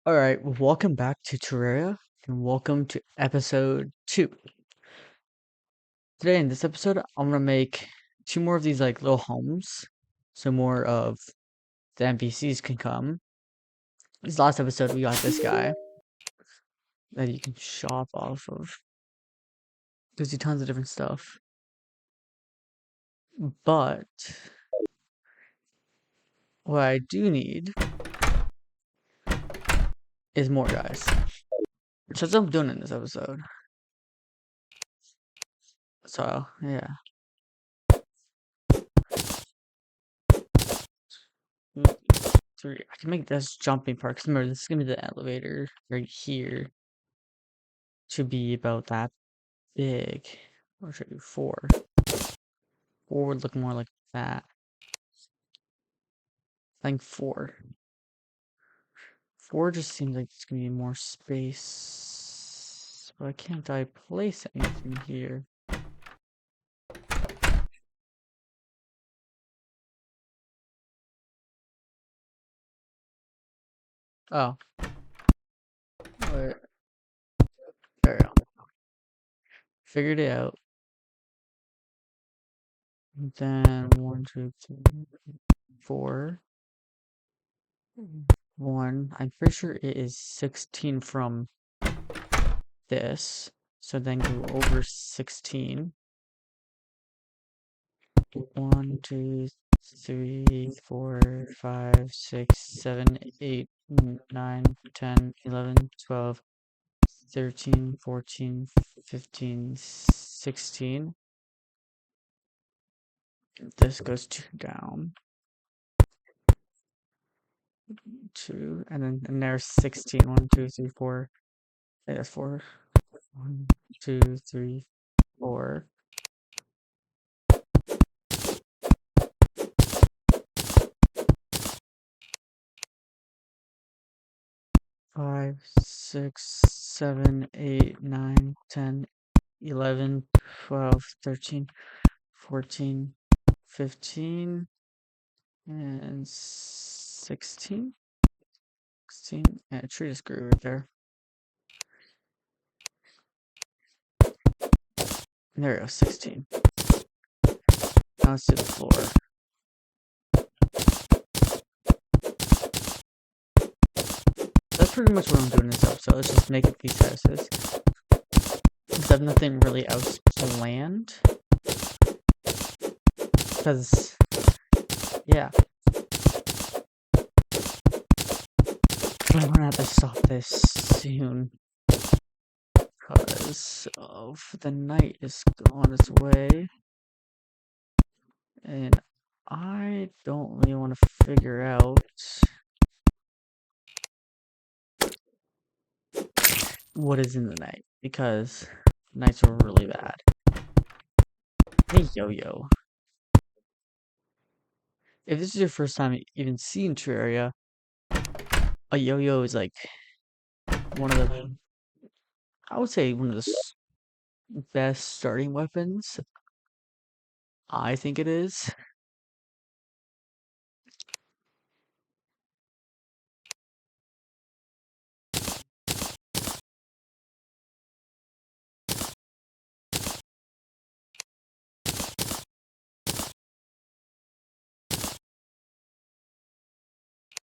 Alright, welcome back to Terraria, and welcome to episode 2. Today in this episode, I'm gonna make 2 more of these like little homes, so more of the NPCs can come. This last episode, we got this guy that you can shop off of. Gives you tons of different stuff. But, what I do need is more guys. So that's what I'm doing in this episode. So, yeah. 3. I can make this jumping part, 'cause remember, this is gonna be the elevator right here. Should be about that big. Or should I do 4? 4 would look more like that. I think 4. 4 just seems like it's gonna be more space. But can't I place anything here? Oh. Wait. There we go. Figured it out. And then 1, 2, 3, 4. 1. I'm pretty sure it is 16 from this. So then go over 16. 1, 2, 3, 4, 5, 6, 7, 8, 9, 10, 11, 12, 13, 14, 15, 16. This goes 2 down. 2, and there's 16. 1, 2, 3, 4. I think that's 4. 1, 2, 3, 4. 5, 6, 7, 8, 9, 10, 11, 12, 13, 14, 15, and 16. 16. Yeah, a tree just grew right there. There we go, 16. Now let's do the floor. That's pretty much what I'm doing in this episode. Let's just make it these houses. Because I have nothing really else planned. Because, yeah. I'm gonna have to stop this soon. Because of the night is on its way. And I don't really want to figure out what is in the night. Because nights are really bad. Hey, yo-yo. If this is your first time even seeing Terraria, a yo-yo is like one of the, I would say one of the best starting weapons. I think it is.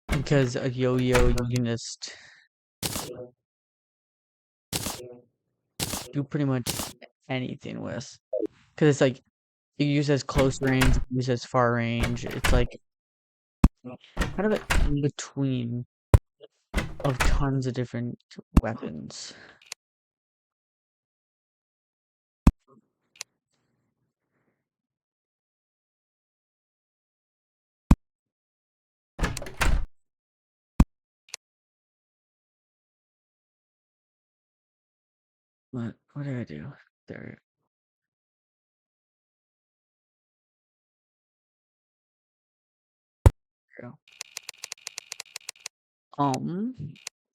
Because a yo-yo you can just do pretty much anything with. Because it's like, you can use it as close range, you can use it as far range. It's like kind of an in between of tons of different weapons. What did I do? There we go.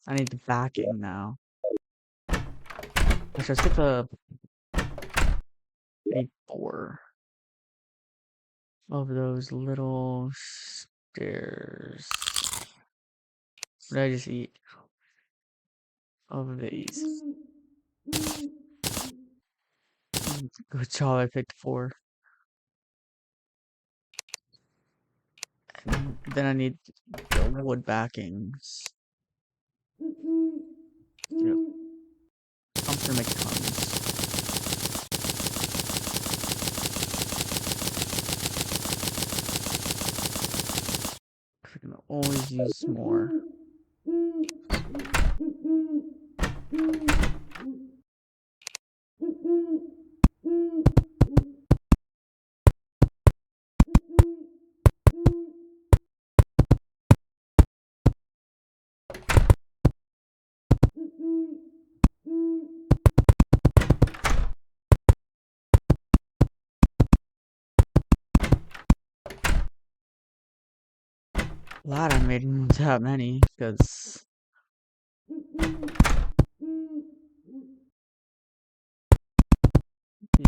I need the backing now. Let's get the 4 of those little stairs. What did I just eat? of these. Good job, I picked 4. And then I need the wood backings. Yep. I'm gonna make tons. We're gonna always use more. Glad I made that many, because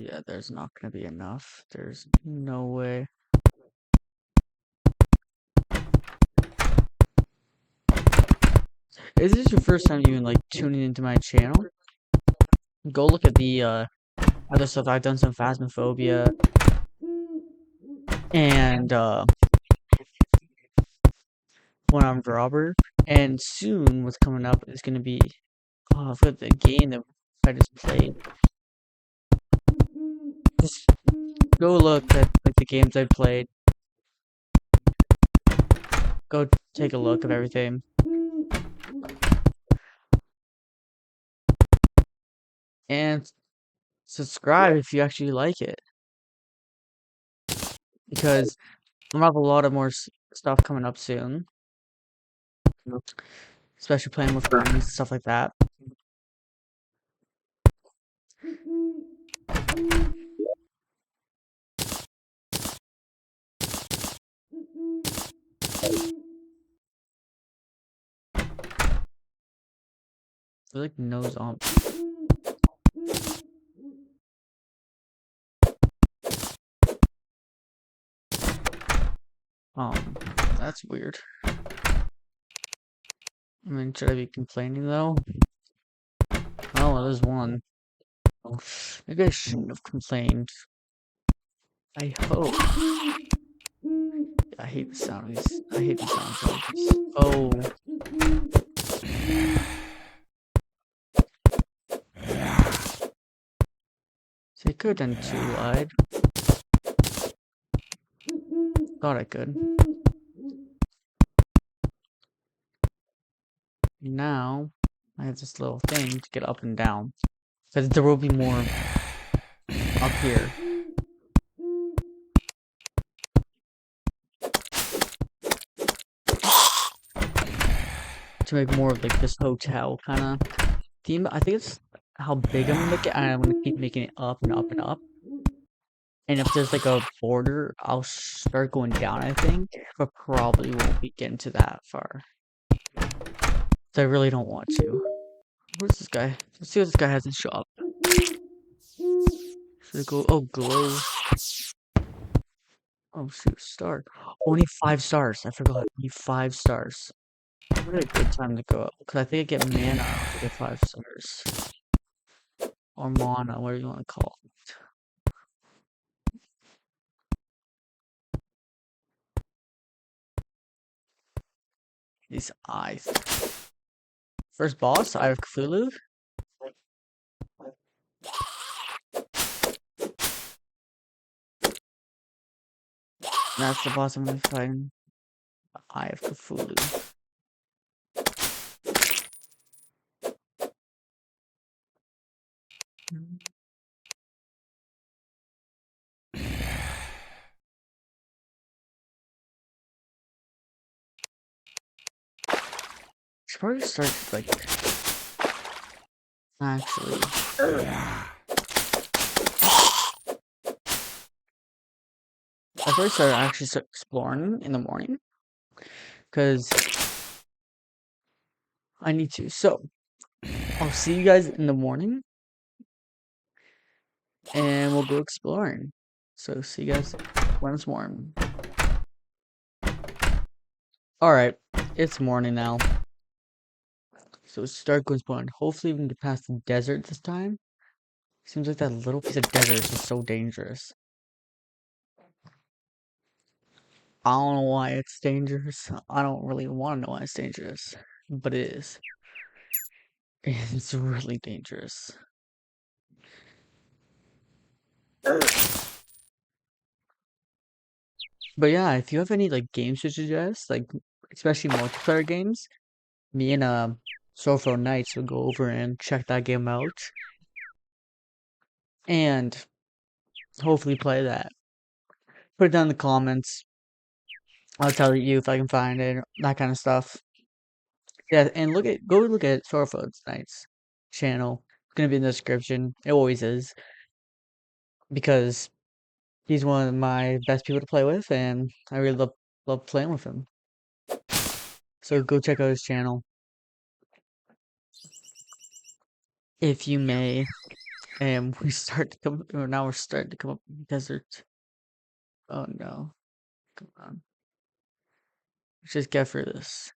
yeah, there's not gonna be enough. There's no way. Is this your first time even like tuning into my channel? Go look at the other stuff. I've done some Phasmophobia and One-Armed Robber. And soon what's coming up is gonna be I forgot the game that I just played. Just go look at like the games I played. Go take a look at everything. And subscribe if you actually like it. Because I'm gonna have a lot of more stuff coming up soon. Especially playing with friends and stuff like that. There's like no zombies. That's weird. I mean, should I be complaining though? Oh, there's one. Oh, maybe I shouldn't have complained. I hope. I hate the sound of these. I hate the sound of zombies. Oh. So I could have done 2 wide. Thought I could. Now, I have this little thing to get up and down. Because there will be more up here. To make more of like this hotel kind of theme. I think it's how big I'm gonna make it, and I'm gonna keep making it up and up and up. And if there's like a border, I'll start going down, I think, but probably won't be getting to that far. So I really don't want to. Where's this guy? Let's see what this guy has in shop. Should I go? Oh, glow. Oh, shoot, star. Only 5 stars. I forgot. Only 5 stars. What a good time to go up. Because I think I get mana to get 5 stars. Or mana, whatever you want to call it. These eyes. First boss, Eye of Cthulhu. That's the boss I'm gonna find. Eye of Cthulhu. Should probably start like actually. I first started actually exploring in the morning because I need to. So I'll see you guys in the morning, and we'll go exploring. So see you guys when it's warm. All right, it's morning now. So start going spawn. Hopefully we can get past the desert this time. Seems like that little piece of desert is just so dangerous. I don't know why it's dangerous. I don't really want to know why it's dangerous. But it is. It's really dangerous. But yeah, if you have any like games to suggest, like especially multiplayer games, me and Soulful Knights will go over and check that game out and hopefully play that. Put it down in the comments. I'll tell you if I can find it, that kind of stuff. Yeah, and go look at Soulful Knights channel. It's gonna be in the description. It always is because he's one of my best people to play with, and I really love playing with him. So go check out his channel if you may. And we start to come. Or now we're starting to come up in the desert. Oh no! Come on. Let's just get for this.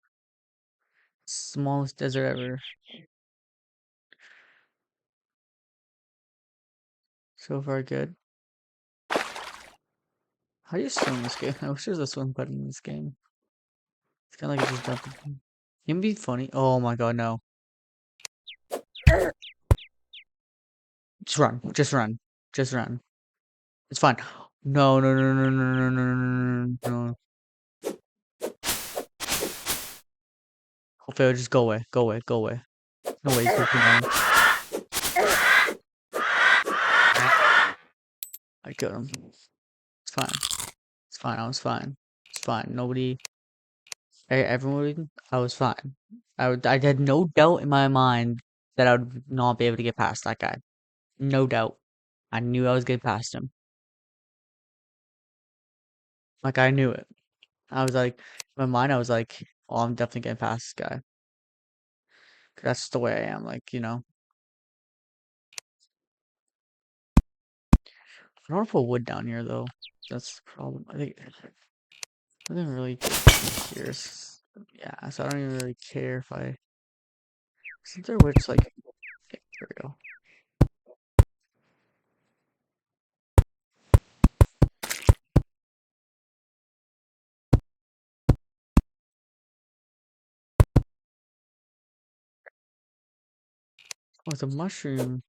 Smallest desert ever. So far, good. How do you swim in this game? I wish there was a swim button in this game. It's kind of like just jumping. It can be funny. Oh my god, no. Just run. Just run. Just run. It's fine. No, no, no, no, no, no, no, no, no, no. Hopefully, I'll just go away. Go away. Go away. No way, he's keeping going. I got him. It's fine. It's fine. I was fine. It's fine. Nobody. Everyone. I was fine. I had no doubt in my mind that I would not be able to get past that guy. No doubt. I knew I was getting past him. Like I knew it. I was like, in my mind, I was like, oh, I'm definitely getting past this guy. 'Cause that's just the way I am. Like, you know. I don't want to put wood down here though. That's the problem. I think I didn't really care. Yeah, so I don't even really care if I. Isn't there which like? Okay, there we go. Oh, it's a mushroom.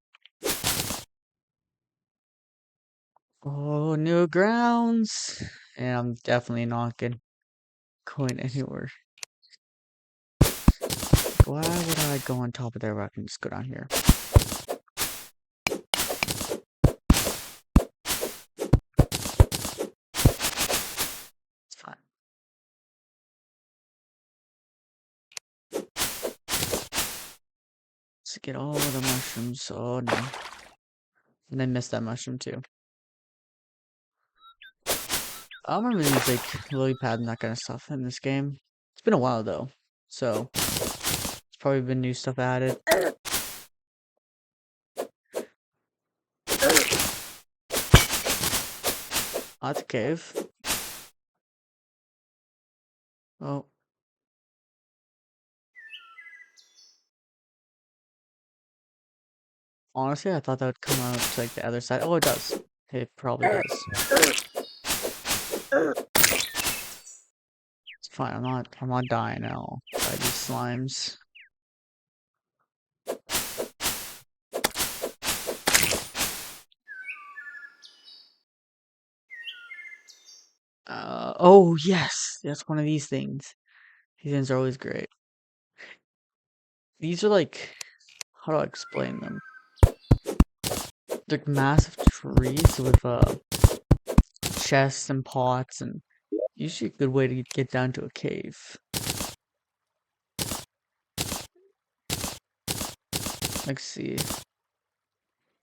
Oh, new grounds. And I'm definitely not going anywhere. Why would I go on top of there where I can just go down here? It's fine. Let's get all the mushrooms. Oh no. And I missed that mushroom too. I remember these like lily pad and that kind of stuff in this game. It's been a while though. So it's probably been new stuff added. Oh, that's a cave. Oh. Honestly, I thought that would come out to like the other side. Oh, it does. It probably does. It's fine. I'm not dying now by these slimes. Oh yes, that's one of these things. These things are always great. These are like, how do I explain them? They're massive trees with chests and pots, and usually a good way to get down to a cave. Let's see.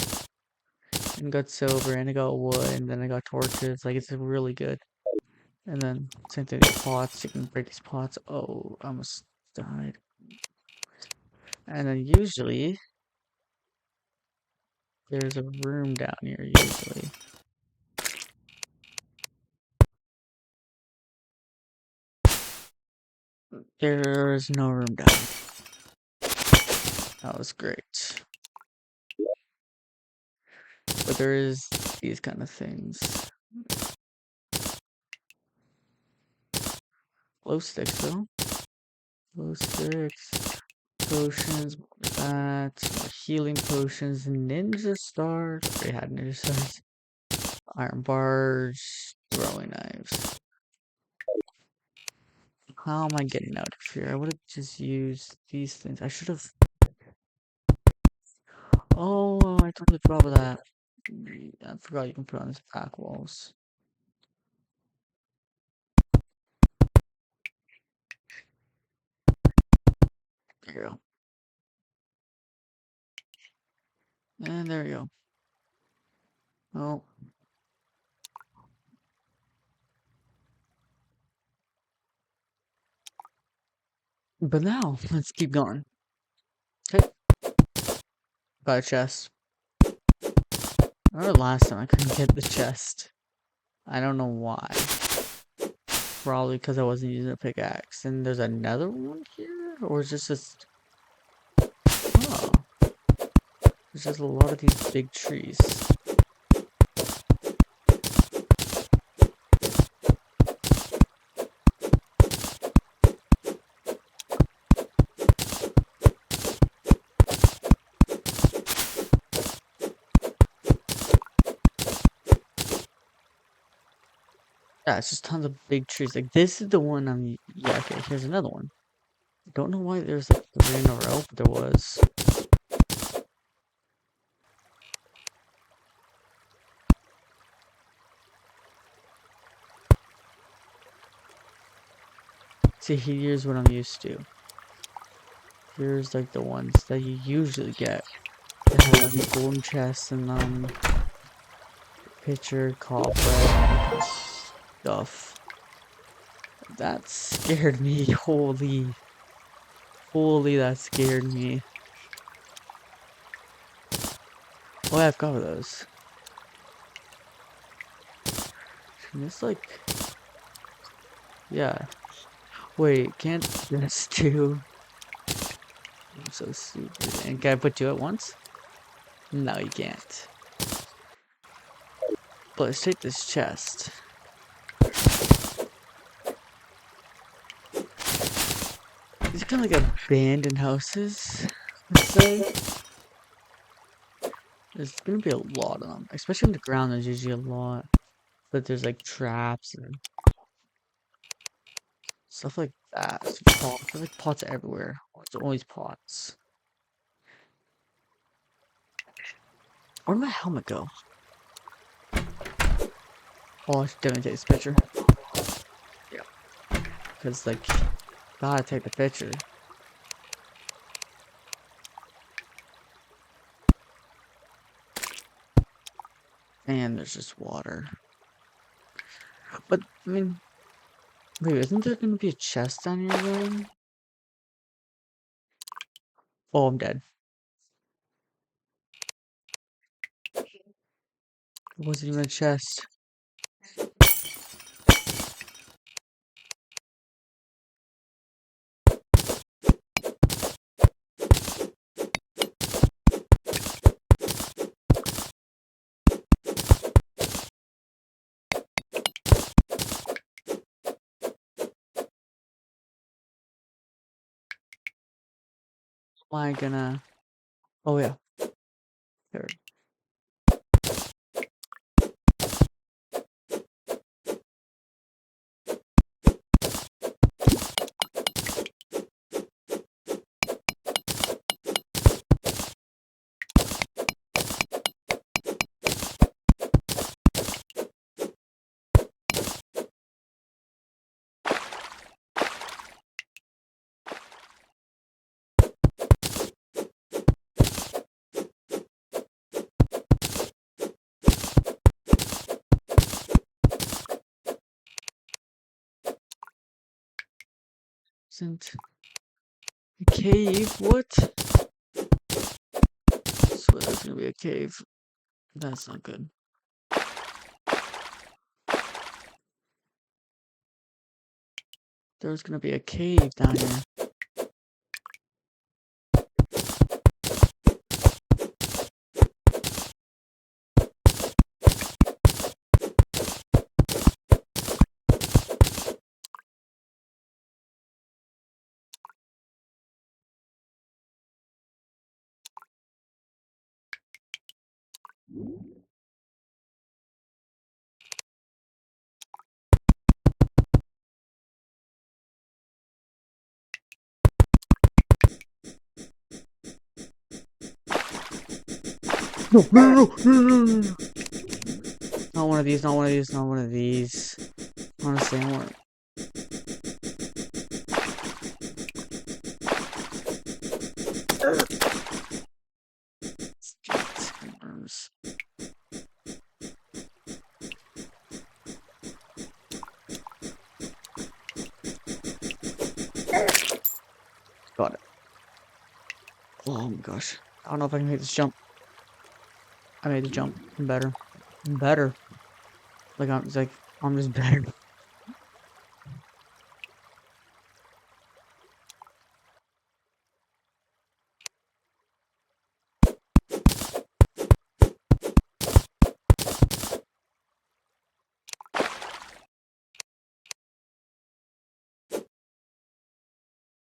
I got silver, and I got wood, and then I got torches. Like it's really good. And then same thing with pots. You can break these pots. Oh, I almost died. And then usually there's a room down here. Usually. There's no room down. That was great. But there is these kind of things. Glow sticks though. Glow sticks. Potions, that, more healing potions, ninja stars. We had ninja stars. Iron bars, throwing knives. How am I getting out of here? I would have just used these things. I should have. Oh, I totally forgot about that. I forgot you can put on these back walls. There you go. And there you go. Oh. But now, let's keep going. Okay. Got a chest. I remember last time I couldn't get the chest. I don't know why. Probably because I wasn't using a pickaxe. And there's another one here? Or is this just... Oh. There's just a lot of these big trees. Yeah, it's just tons of big trees. Like, this is the one I'm... Yeah, okay, here's another one. I don't know why there's like 3 in a row, but there was. See, here's what I'm used to. Here's like the ones that you usually get. They have golden chests and pitcher, cobweb, stuff. That scared me. Holy, that scared me. Oh, I've got those. It's like, yeah. Wait, can't just two? I'm so stupid. And can I put 2 at once? No, you can't. But let's take this chest. These are kind of like abandoned houses, let's say. There's gonna be a lot of them, especially on the ground. There's usually a lot, but there's like traps and stuff like that. Pots. There's like pots everywhere. There's always pots. Where'd my helmet go? Oh, I should definitely take this picture. Yeah, because like, gotta take the picture. And there's just water. But I mean, wait, isn't there gonna be a chest down here then? Oh, I'm dead. It wasn't even a chest. Am I gonna? Oh yeah. There. Isn't a cave? What? I swear there's gonna be a cave. That's not good. There's gonna be a cave down here. No, no, no, no, no, no, no, no. Not one of these, not one of these, not one of these. Honestly, I want. Worms. Got it. Oh my gosh. I don't know if I can make this jump. I made the jump. I'm better. I'm better. I'm just better.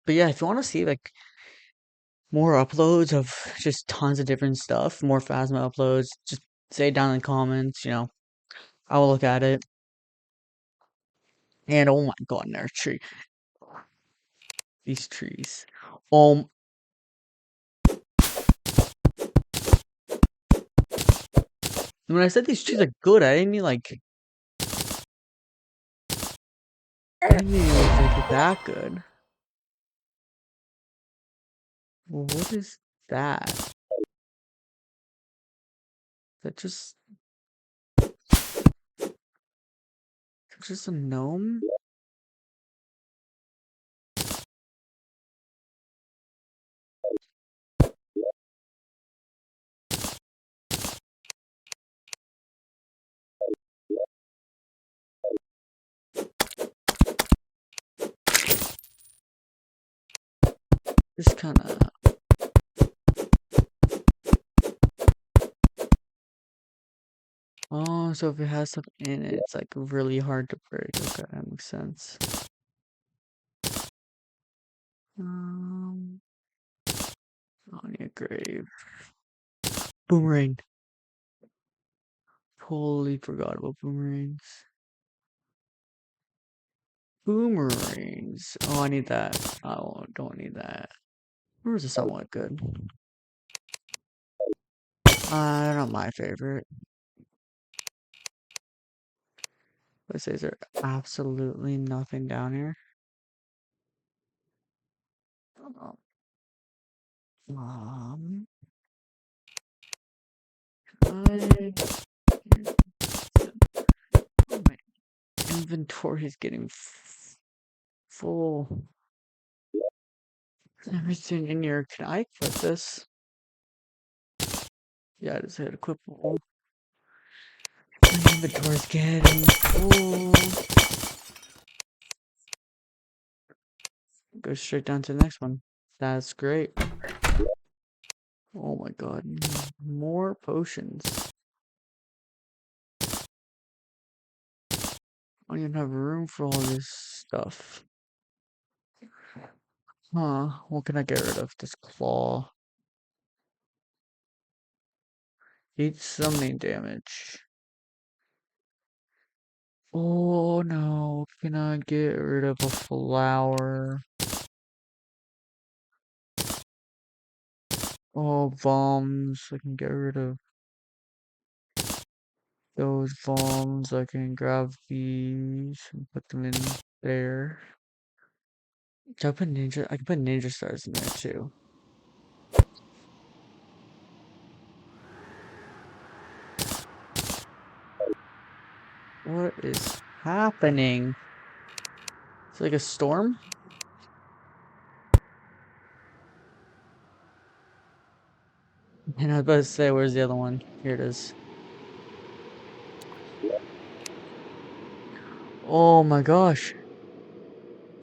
But yeah, if you want to see like more uploads of just tons of different stuff, more Phasma uploads, just say it down in the comments, I will look at it. And oh my god, another tree. These trees. When I said these trees are good, I didn't mean like like that good. Well, what is that? Is that just a gnome? Just kind of. Oh, so if it has stuff in it, it's like really hard to break. Okay, that makes sense. I need a grave. Boomerang. Totally forgot about boomerangs. Boomerangs. Oh, I need that. Oh, don't need that. Yours is somewhat good. Not my favorite. Let's say, is there absolutely nothing down here? Um, I, my inventory is getting full. Everything in here. Can I equip this? Yeah, I just hit equip all. My inventory's getting full. Go straight down to the next one. That's great. Oh my god. More potions. I don't even have room for all this stuff. Huh. What can I get rid of? This claw. Eats summoning damage. Oh no. Can I get rid of a flower? Oh, bombs. I can get rid of those bombs. I can grab these and put them in there. Can I put ninja? I can put ninja stars in there too. What is happening? It's like a storm? And I was about to say, where's the other one? Here it is. Oh my gosh.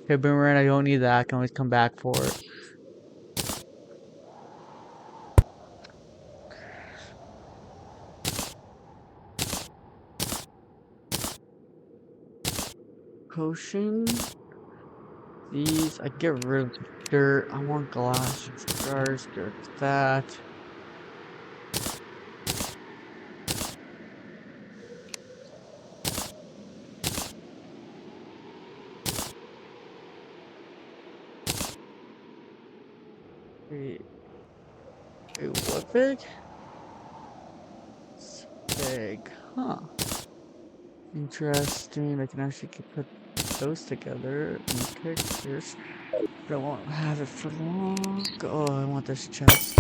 Okay, boomerang, I don't need that. I can always come back for it. Potion. These, I get rid of dirt. I want glass jars, dirt, that. Wait, what big? It's big, huh? Interesting. I can actually put those together and pictures, but I won't have it for long. Oh, I want this chest.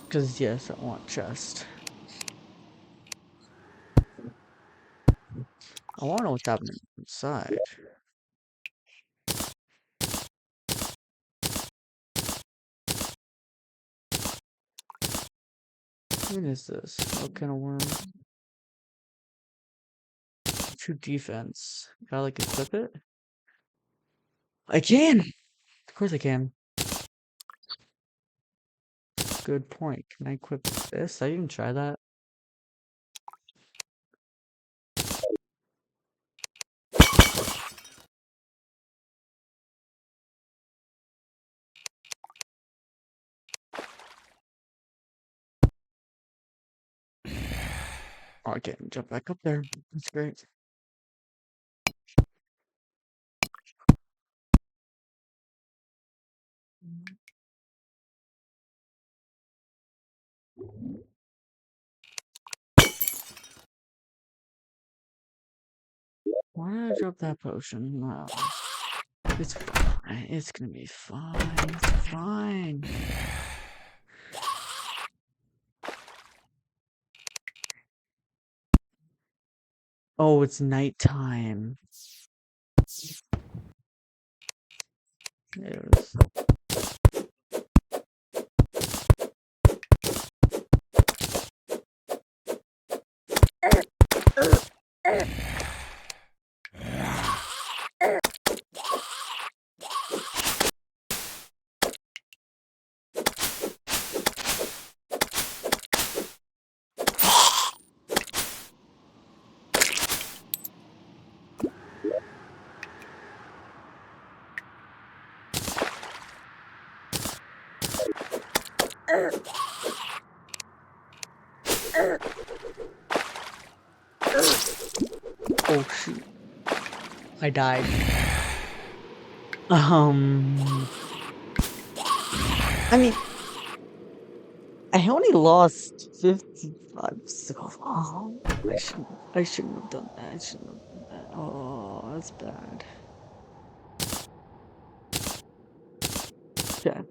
Because, yes, I want chest. I want to know what's happening inside. What is this? What kind of worm? 2 defense. Gotta, like, equip it? I can! Of course I can. Good point. Can I equip this? I didn't try that. Oh, I can't jump back up there. That's great. Why did I drop that potion? No. It's fine. It's gonna be fine. It's fine. Oh, it's nighttime. It was. Oh shoot. I died. I mean, I only lost 55 seconds. Oh, I shouldn't have done that. I shouldn't have done that. Oh, that's bad. Okay.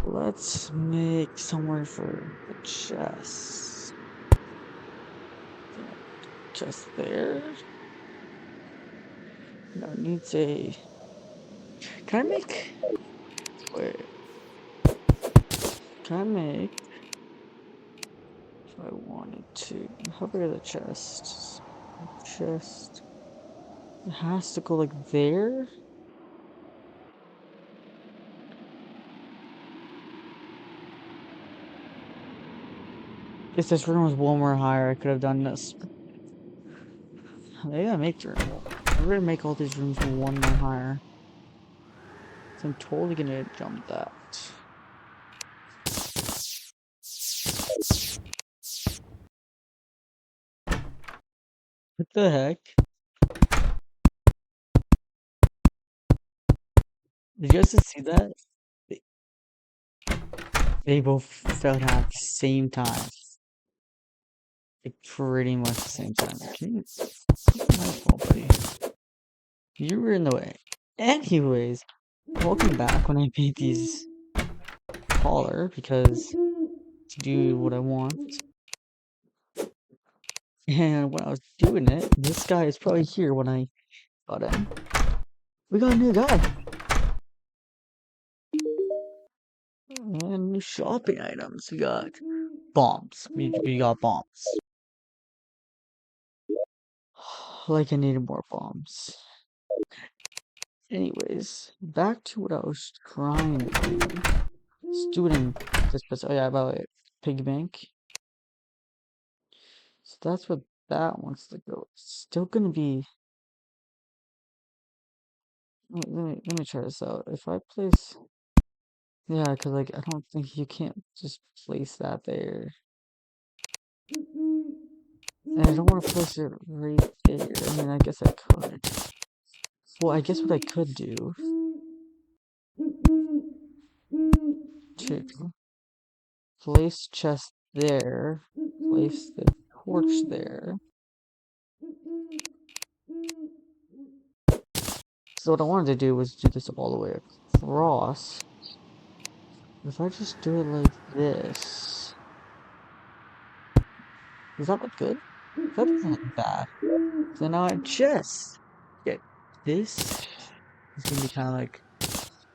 Let's make somewhere for the chest. Chest there. No, it needs a. Can I make? Wait. Can I make? If I wanted to. How big are the chests? Chest. It has to go like there? If this room was one more higher, I could have done this. Maybe I make the room. I'm gonna make all these rooms one more higher. So I'm totally gonna jump that. What the heck? Did you guys just see that? They, they both fell down at the same time. Like pretty much the same time. Can you my fault, buddy? You were in the way. Anyways, welcome back when I made these taller because to do what I want. And when I was doing it, this guy is probably here when I got in. We got a new guy. And new shopping items. We got bombs. We got bombs. Like I needed more bombs. Anyways, back to what I was trying to do. Student this oh yeah, by the way, piggy bank. So that's what that wants to go. It's still gonna be. Let me try this out. If I place, yeah, because like I don't think you can't just place that there. And I don't want to place it right there. I mean, I guess I could. Well, I guess what I could do to place chest there, place the torch there. So what I wanted to do was do this all the way across. If I just do it like this, does that look good? That doesn't look bad. So now I just get this is gonna be kind of like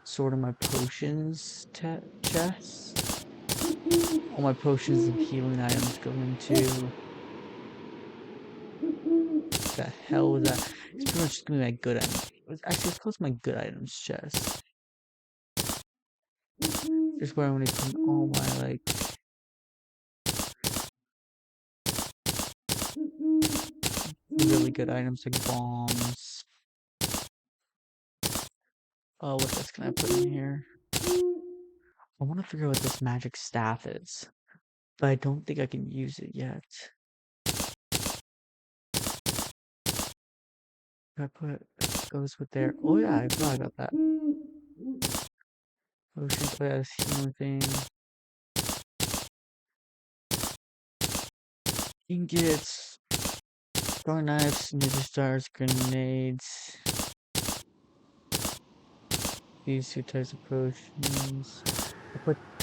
sort of my potions chest. All my potions and healing items go into. What the hell was that? It's pretty much just gonna be my good items. Actually, let's close my good items chest. Just where I'm gonna put all my like really good items like bombs. Oh, what else can I put in here? I want to figure out what this magic staff is, but I don't think I can use it yet. I put goes with there. Oh yeah, I forgot about that. Ocean, oh yeah, this healing thing. Ingots, throwing knives, ninja stars, grenades. These two types of potions.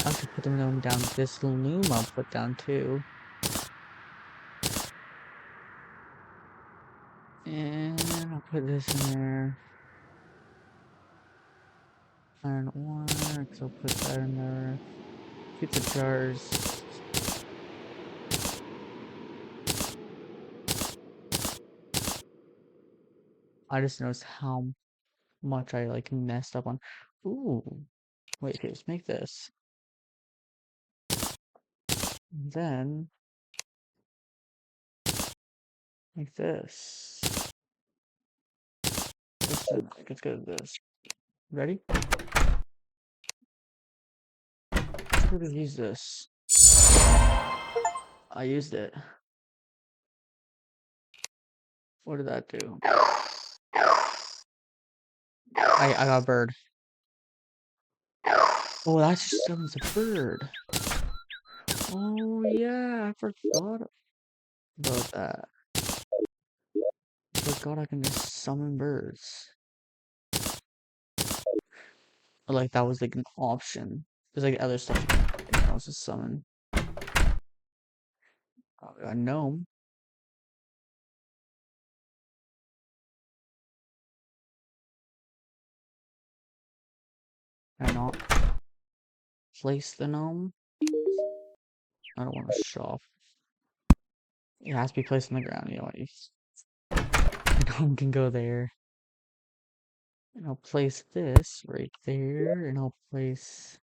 I should put them down. This loom I'll put down too. And I'll put this in there. Iron ore, because I'll put that in there. Pizza jars. I just noticed how much I like messed up on. Ooh. Wait, okay, let's make this. And then make this. Let's go to this. Ready? Let's go to use this. I used it. What did that do? I got a bird. Oh, that just summons a bird. Oh yeah, I forgot about that. I forgot I can just summon birds. Or like that was like an option. There's like other stuff you can also summon. A gnome. Can I not place the gnome? I don't want to show off. It has to be placed on the ground, you know what? The gnome can go there. And I'll place this right there, and I'll place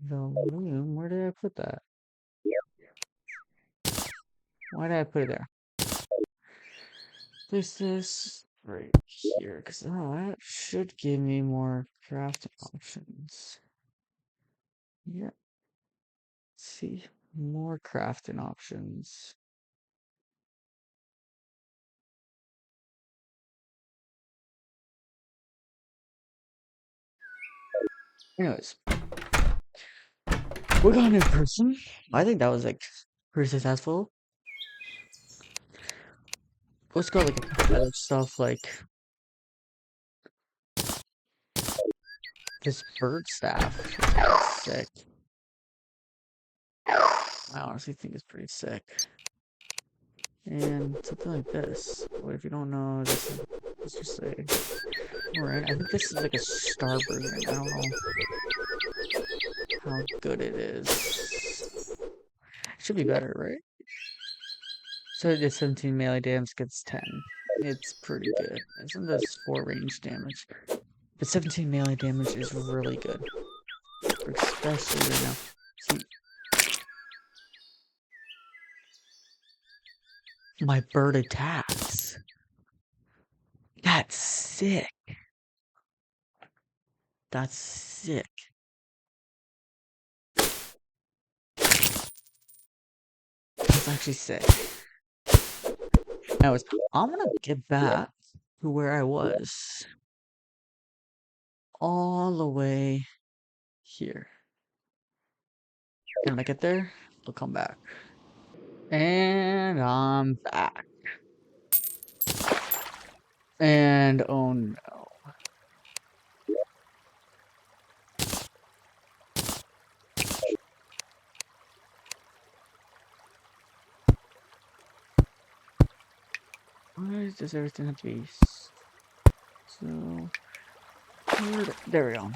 the loom. Where did I put that? Why did I put it there? Place this right here, because that should give me more crafting options. Yeah. Let's see, more crafting options. Anyways, we got in person. I think that was like pretty successful. Let's go like a couple other stuff like this bird staff. It's sick. I honestly think it's pretty sick. And something like this. What if you don't know? Let's just say. Alright, I think this is like a star version. I don't know how good it is. It should be better, right? So it is 17 melee damage, gets 10. It's pretty good. Isn't this 4 range damage? But 17 melee damage is really good. Especially right now. See, my bird attacks. That's sick. That's sick. That's actually sick. Anyways, I'm gonna get back to where I was. All the way here. And when I get there, we'll come back. And I'm back. And oh no. Why does everything have to be so there we go.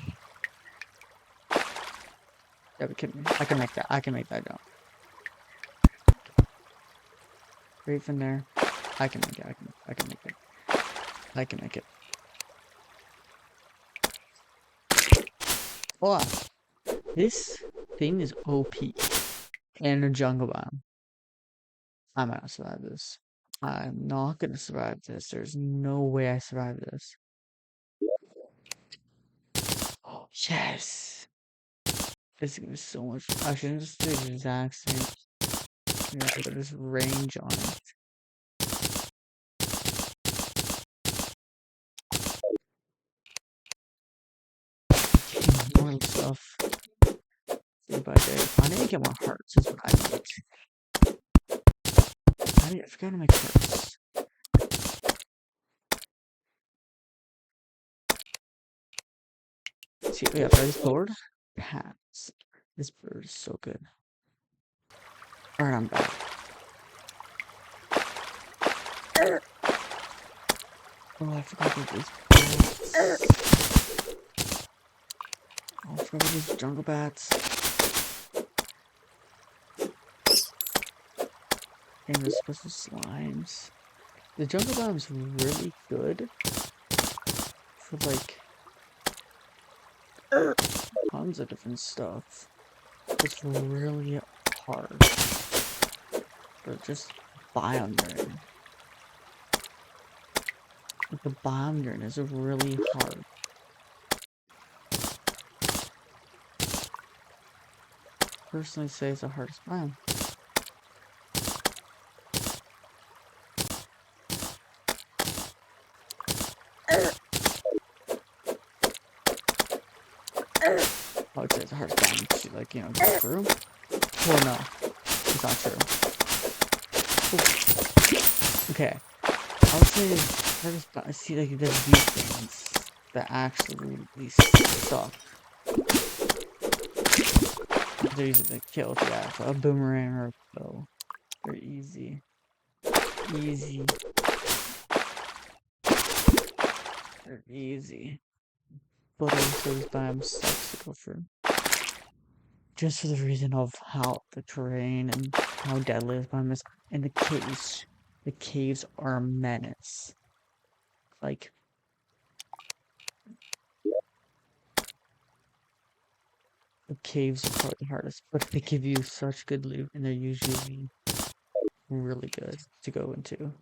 Yeah, we can I can make that. I can make that jump. Right from there. I can make it. I can make it. I can make it. Hold on. This thing is OP. And a jungle biome. I might not survive this. I'm not gonna survive this. There's no way I survive this. Oh, yes! This is gonna be so much. I should just do the exact same. Yeah, put this range on it. More stuff. Day by day. I need to get more hearts, is what I need. I forgot to make hearts. See, yeah, for this bird. Pats. This bird is so good. Alright, I'm back. Oh, I forgot about these bats. Oh, I forgot about these jungle bats. And the special slimes. The jungle biome's really good for like tons of different stuff. It's really hard for just biome urine. Like the biome urine is really hard. Personally say it's the hardest biome. I would say it's the hardest biome to like, you know, go through. Well, no, it's not true. Ooh. Okay, I would say it's hardest biome. I see like there's these things that actually suck. They're easy to kill, yeah. So a boomerang or a bow. They're easy. Easy. They're easy. But also this biome sucks to go through. Just for the reason of how the terrain and how deadly this biome is. And the caves. The caves are a menace. Like, the caves are probably the hardest. But they give you such good loot and they're usually really good to go into.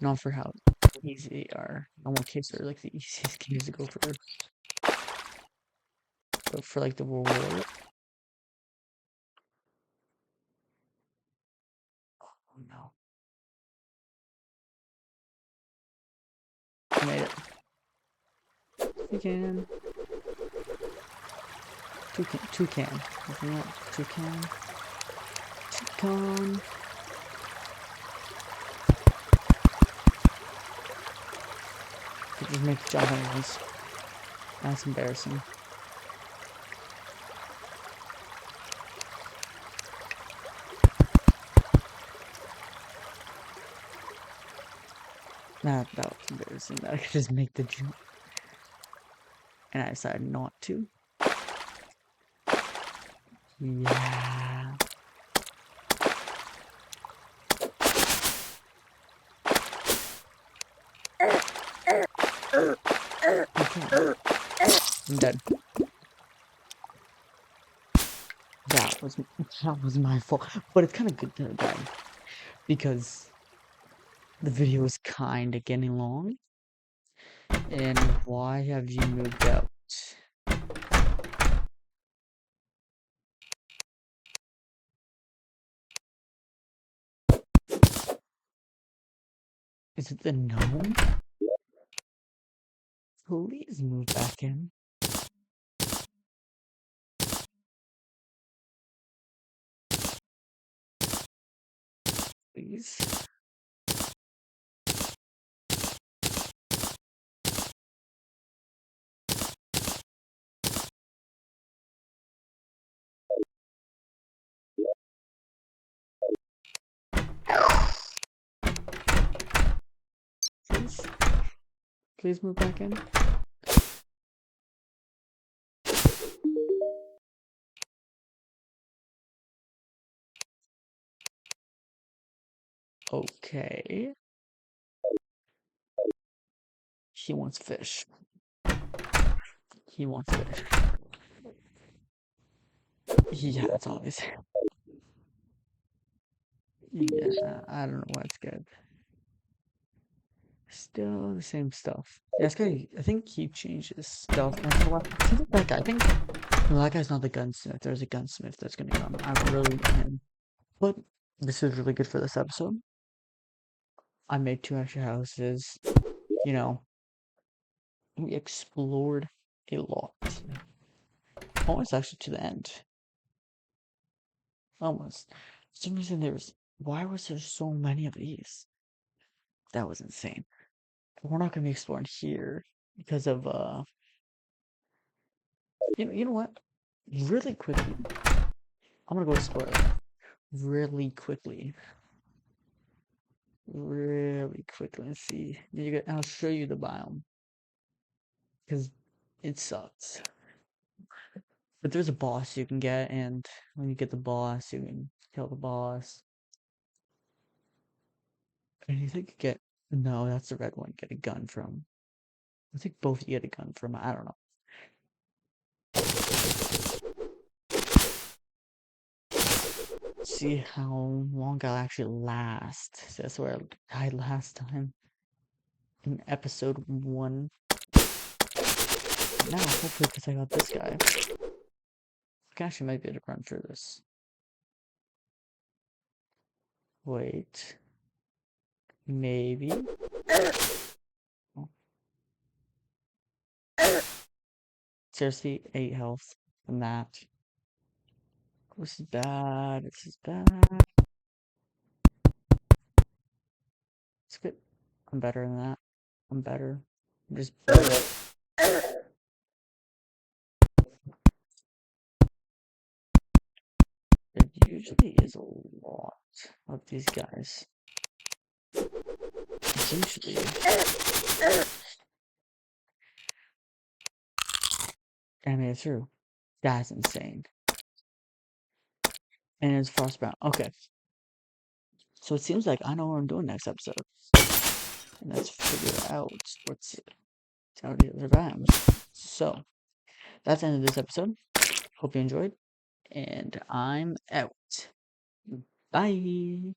Not for how easy they are. Normal caves are like the easiest caves to go for. But for like the reward. Oh no. I made it. Toucan. Toucan. Isn't that toucan? Toucan. Could just make jump enemies. That's embarrassing. That was embarrassing. That I could just make the jump. And I decided not to. Yeah. Okay. I'm dead. That was my fault. But it's kind of good that I died. Because the video is kind of getting long. And why have you moved out? Is it the gnome? Please move back in. Please. Please. Please move back in. Okay. He wants fish. He wants fish. Yeah, that's always. Yeah, I don't know what's good. Still the same stuff. Yeah, this guy, I think he changes stuff once in a while. I think that guy, I think, no, that guy's not the gunsmith. There's a gunsmith that's gonna come. I really want him. But this is really good for this episode. I made 2 extra houses. You know, we explored a lot. Almost actually to the end. Almost. For some reason why was there so many of these? That was insane. We're not gonna be exploring here because of you know what? Really quickly, I'm gonna go explore it. Really quickly. Really quickly. Let's see. I'll show you the biome. Because it sucks. But there's a boss you can get, and when you get the boss, you can kill the boss. And you think you get no, that's the red one you get a gun from. I think both you get a gun from, I don't know. See how long I'll actually last. So that's where I died last time. In episode 1. Now, hopefully, because I got this guy. I actually might be able to run through this. Wait. Maybe. Oh. Seriously, 8 health from that. This is bad. This is bad. It's good. I'm better than that. I'm better. I'm just better. There usually is a lot of these guys. Usually. I made it through. That's insane. And it's frostbound. Okay. So it seems like I know what I'm doing next episode. And let's figure out what's out the other biomes. So that's the end of this episode. Hope you enjoyed. And I'm out. Bye.